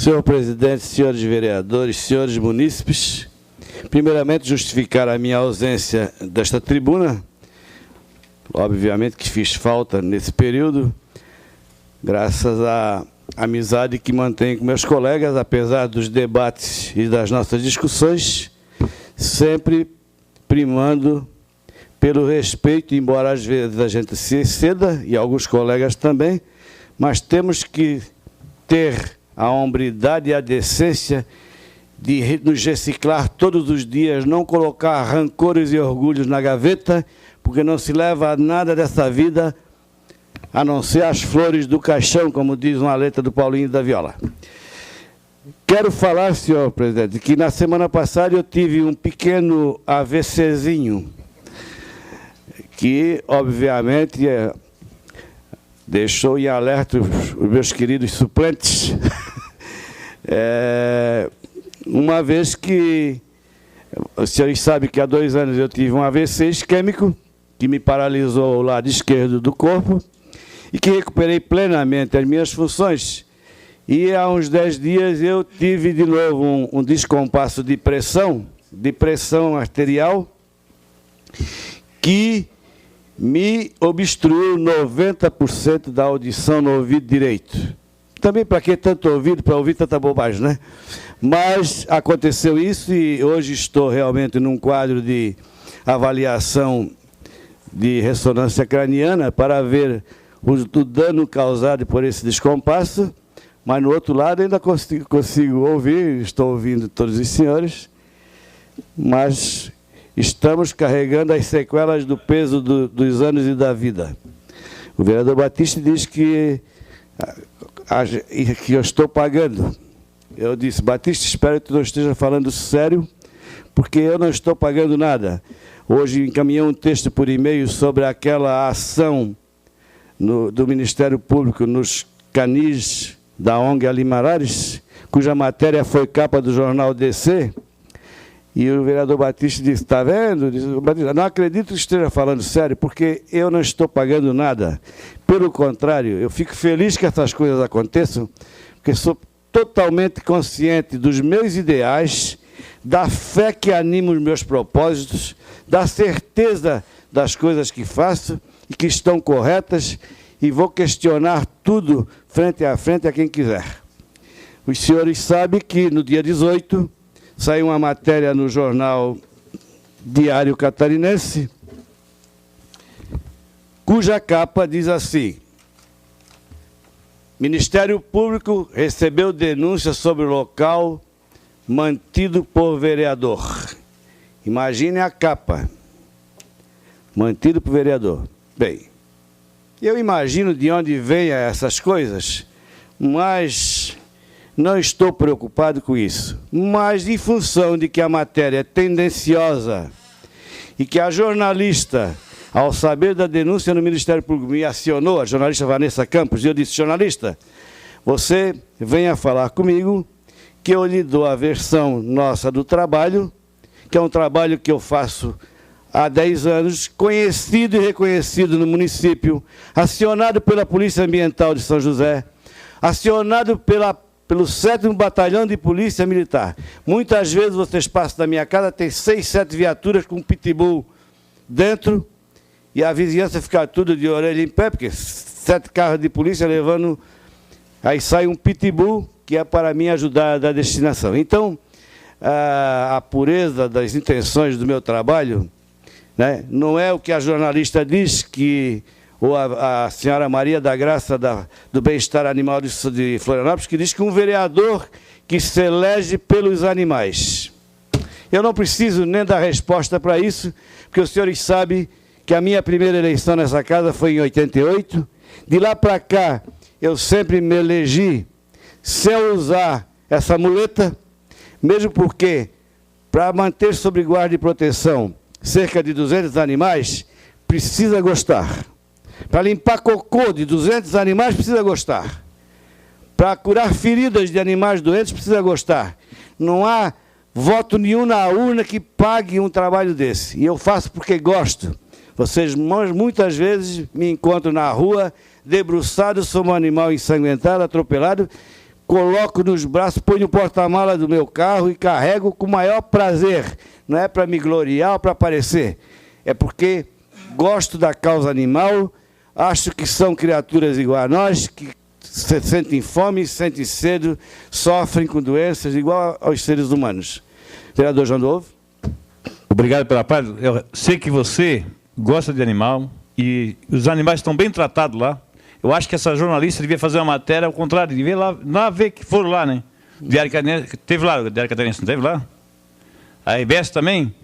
Senhor presidente, senhores vereadores, senhores munícipes, primeiramente justificar a minha ausência desta tribuna. Obviamente que fiz falta nesse período, graças à amizade que mantenho com meus colegas, apesar dos debates e das nossas discussões, sempre primando pelo respeito, embora às vezes a gente se exceda, e alguns colegas também, mas temos que ter a hombridade e a decência de nos reciclar todos os dias, não colocar rancores e orgulhos na gaveta, porque não se leva a nada dessa vida, a não ser as flores do caixão, como diz uma letra do Paulinho da Viola. Quero falar, senhor presidente, que na semana passada eu tive um pequeno AVCzinho, que, obviamente, deixou em alerta os meus queridos suplentes, uma vez que, os senhores sabem que há 2 anos eu tive um AVC isquêmico, que me paralisou o lado esquerdo do corpo, e que recuperei plenamente as minhas funções. E há uns 10 dias eu tive de novo um descompasso de pressão arterial, que me obstruiu 90% da audição no ouvido direito. Também para que tanto ouvido, para ouvir tanta bobagem, né? Mas aconteceu isso e hoje estou realmente num quadro de avaliação de ressonância craniana para ver o dano causado por esse descompasso, mas no outro lado ainda consigo ouvir, estou ouvindo todos os senhores, mas estamos carregando as sequelas do peso dos anos e da vida. O vereador Batista diz que eu estou pagando. Eu disse, Batista, espero que tu não esteja falando sério, porque eu não estou pagando nada. Hoje encaminhei um texto por e-mail sobre aquela ação do Ministério Público nos canis da ONG Alimarares, cuja matéria foi capa do jornal DC, e o vereador Batista disse, está vendo? Batista, não acredito que esteja falando sério, porque eu não estou pagando nada. Pelo contrário, eu fico feliz que essas coisas aconteçam, porque sou totalmente consciente dos meus ideais, da fé que anima os meus propósitos, da certeza das coisas que faço e que estão corretas, e vou questionar tudo frente a quem quiser. Os senhores sabem que no dia 18 saiu uma matéria no jornal Diário Catarinense, cuja capa diz assim: Ministério Público recebeu denúncia sobre o local mantido por vereador. Imagine a capa. Mantido por vereador. Bem, eu imagino de onde venham essas coisas, mas não estou preocupado com isso. Mas em função de que a matéria é tendenciosa e que a jornalista, ao saber da denúncia no Ministério Público, me acionou, a jornalista Vanessa Campos, e eu disse, jornalista, você venha falar comigo, que eu lhe dou a versão nossa do trabalho, que é um trabalho que eu faço há 10 anos, conhecido e reconhecido no município, acionado pela Polícia Ambiental de São José, acionado pelo 7º Batalhão de Polícia Militar. Muitas vezes vocês passam da minha casa, tem 6, 7 viaturas com pitbull dentro, e a vizinhança fica tudo de orelha em pé, porque 7 carros de polícia levando, aí sai um pitbull, que é para mim ajudar da destinação. Então, a pureza das intenções do meu trabalho, né, não é o que a jornalista diz, ou a senhora Maria da Graça do Bem-Estar Animal de Florianópolis, que diz que um vereador que se elege pelos animais. Eu não preciso nem dar resposta para isso, porque os senhores sabem que a minha primeira eleição nessa casa foi em 88. De lá para cá, eu sempre me elegi sem usar essa muleta, mesmo porque, para manter sob guarda e proteção cerca de 200 animais, precisa gostar. Para limpar cocô de 200 animais, precisa gostar. Para curar feridas de animais doentes, precisa gostar. Não há voto nenhum na urna que pague um trabalho desse. E eu faço porque gosto. Vocês muitas vezes me encontram na rua, debruçado sobre um animal ensanguentado, atropelado, coloco nos braços, ponho no porta-mala do meu carro e carrego com o maior prazer. Não é para me gloriar ou para aparecer. É porque gosto da causa animal, acho que são criaturas igual a nós, que sentem fome, sentem sede, sofrem com doenças igual aos seres humanos. Vereador João do Ovo. Obrigado pela paz. Eu sei que você gosta de animal e os animais estão bem tratados lá. Eu acho que essa jornalista devia fazer uma matéria ao contrário, devia lá ver que foram lá, né? Diário Catarinense, teve lá, o Diário Catarinense não teve lá? A RBS também?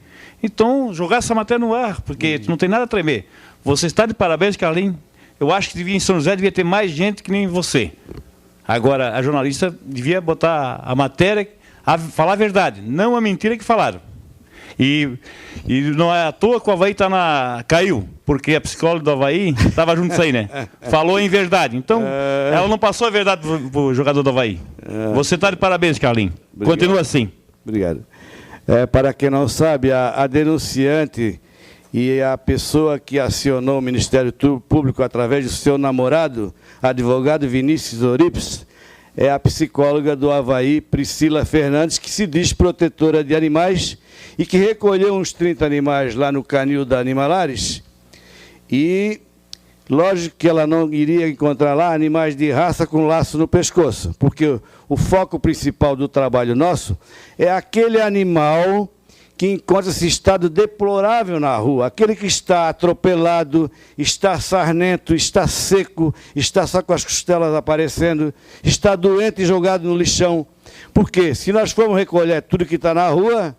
Então, jogar essa matéria no ar, porque não tem nada a tremer. Você está de parabéns, Carlinhos. Eu acho que em São José devia ter mais gente que nem você. Agora, a jornalista devia botar a matéria, falar a verdade, não a mentira que falaram. E não é à toa que o Avaí caiu, porque a psicóloga do Avaí estava junto disso aí, né? Falou em verdade. Então, ela não passou a verdade para o jogador do Avaí. Você está de parabéns, Carlinhos. Obrigado. Continua assim. Obrigado. Para quem não sabe, a denunciante e a pessoa que acionou o Ministério Público através do seu namorado, advogado Vinícius Orips, é a psicóloga do Avaí, Priscila Fernandes, que se diz protetora de animais e que recolheu uns 30 animais lá no canil da Animalares. E, lógico que ela não iria encontrar lá animais de raça com laço no pescoço, porque o foco principal do trabalho nosso é aquele animal que encontra-se em estado deplorável na rua, aquele que está atropelado, está sarnento, está seco, está só com as costelas aparecendo, está doente e jogado no lixão. Porque se nós formos recolher tudo que está na rua,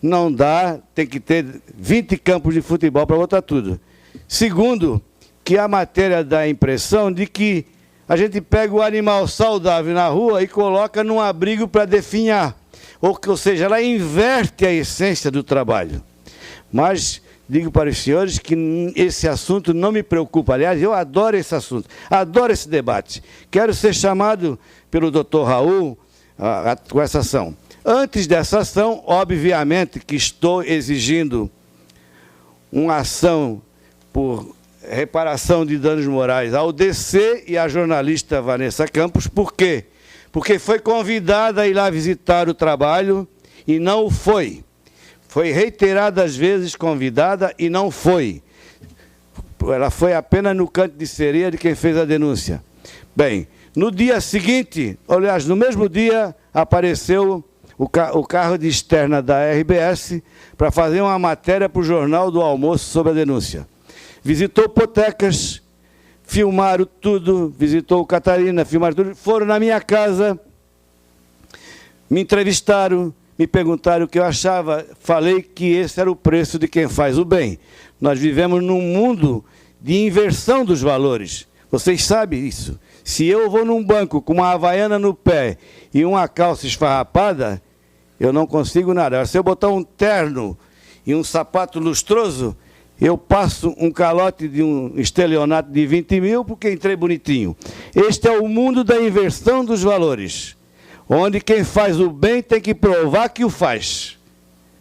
não dá, tem que ter 20 campos de futebol para botar tudo. Segundo, que a matéria dá a impressão de que a gente pega o animal saudável na rua e coloca num abrigo para definhar. Ou seja, ela inverte a essência do trabalho. Mas digo para os senhores que esse assunto não me preocupa. Aliás, eu adoro esse assunto, adoro esse debate. Quero ser chamado pelo doutor Raul com essa ação. Antes dessa ação, obviamente que estou exigindo uma ação por reparação de danos morais ao DC e à jornalista Vanessa Campos. Por quê? Porque foi convidada a ir lá visitar o trabalho e não foi. Foi reiteradas vezes convidada e não foi. Ela foi apenas no canto de sereia de quem fez a denúncia. Bem, no dia seguinte, aliás, no mesmo dia, apareceu o carro de externa da RBS para fazer uma matéria para o Jornal do Almoço sobre a denúncia. Visitou Potecas, filmaram tudo, visitou o Catarina, filmaram tudo, foram na minha casa, me entrevistaram, me perguntaram o que eu achava, falei que esse era o preço de quem faz o bem. Nós vivemos num mundo de inversão dos valores, vocês sabem isso. Se eu vou num banco com uma havaiana no pé e uma calça esfarrapada, eu não consigo nada. Se eu botar um terno e um sapato lustroso, eu passo um calote de um estelionato de 20 mil porque entrei bonitinho. Este é o mundo da inversão dos valores, onde quem faz o bem tem que provar que o faz.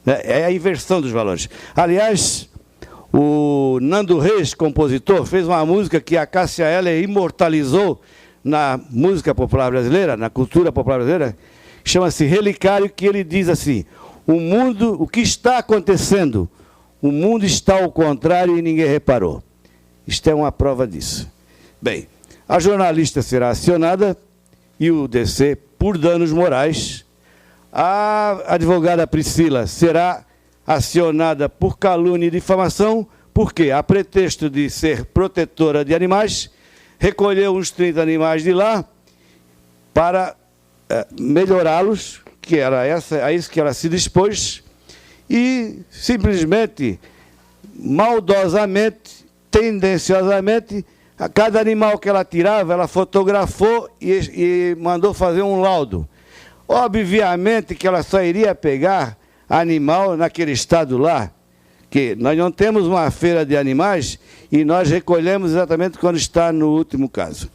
É a inversão dos valores. Aliás, o Nando Reis, compositor, fez uma música que a Cássia Eller imortalizou na música popular brasileira, na cultura popular brasileira, chama-se Relicário, que ele diz assim: o mundo, o que está acontecendo, o mundo está ao contrário e ninguém reparou. Isto é uma prova disso. Bem, a jornalista será acionada e o DC por danos morais. A advogada Priscila será acionada por calúnia e difamação, porque, a pretexto de ser protetora de animais, recolheu uns 30 animais de lá para melhorá-los, que era a isso que ela se dispôs, e simplesmente, maldosamente, tendenciosamente, a cada animal que ela tirava, ela fotografou e mandou fazer um laudo. Obviamente que ela só iria pegar animal naquele estado lá, que nós não temos uma feira de animais e nós recolhemos exatamente quando está no último caso.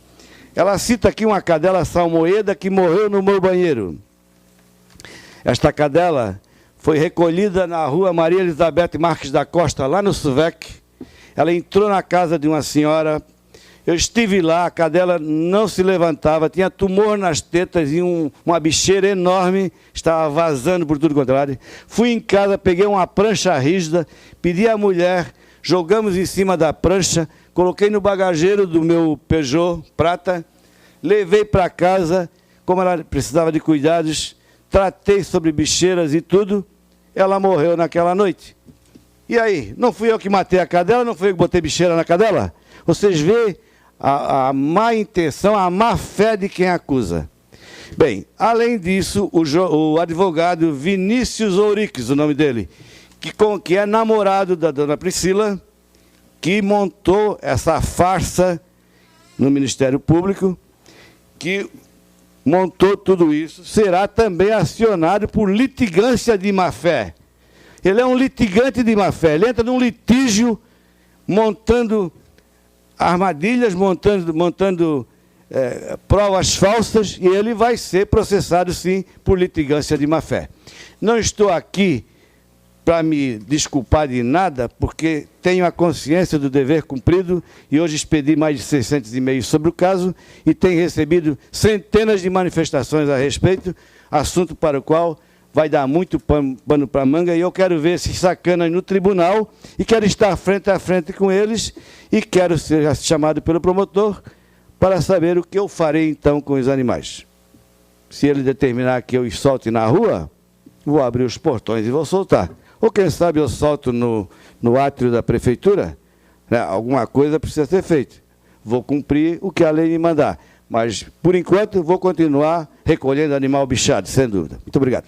Ela cita aqui uma cadela salmoeda que morreu no meu banheiro. Esta cadela foi recolhida na rua Maria Elizabeth Marques da Costa, lá no Suvec. Ela entrou na casa de uma senhora Eu estive lá, a cadela não se levantava, tinha tumor nas tetas e uma bicheira enorme, estava vazando por tudo quanto é lado. Fui em casa, peguei uma prancha rígida, pedi à mulher, jogamos em cima da prancha, coloquei no bagageiro do meu Peugeot prata, levei para casa, como ela precisava de cuidados, tratei sobre bicheiras e tudo, ela morreu naquela noite. E aí, não fui eu que matei a cadela, não fui eu que botei bicheira na cadela? Vocês veem a má intenção, a má fé de quem acusa. Bem, além disso, o advogado Vinícius Ourix, o nome dele, que é namorado da dona Priscila, que montou essa farsa no Ministério Público, que montou tudo isso, será também acionado por litigância de má-fé. Ele é um litigante de má-fé, ele entra num litígio montando armadilhas, montando provas falsas, e ele vai ser processado, sim, por litigância de má-fé. Não estou aqui para me desculpar de nada, porque tenho a consciência do dever cumprido, e hoje expedi mais de 600 e-mails sobre o caso, e tenho recebido centenas de manifestações a respeito, assunto para o qual vai dar muito pano para manga, e eu quero ver esses sacanas no tribunal, e quero estar frente a frente com eles, e quero ser chamado pelo promotor para saber o que eu farei então com os animais. Se ele determinar que eu os solte na rua, vou abrir os portões e vou soltar. Ou quem sabe eu solto no átrio da prefeitura, né? Alguma coisa precisa ser feita. Vou cumprir o que a lei me mandar. Mas, por enquanto, vou continuar recolhendo animal bichado, sem dúvida. Muito obrigado.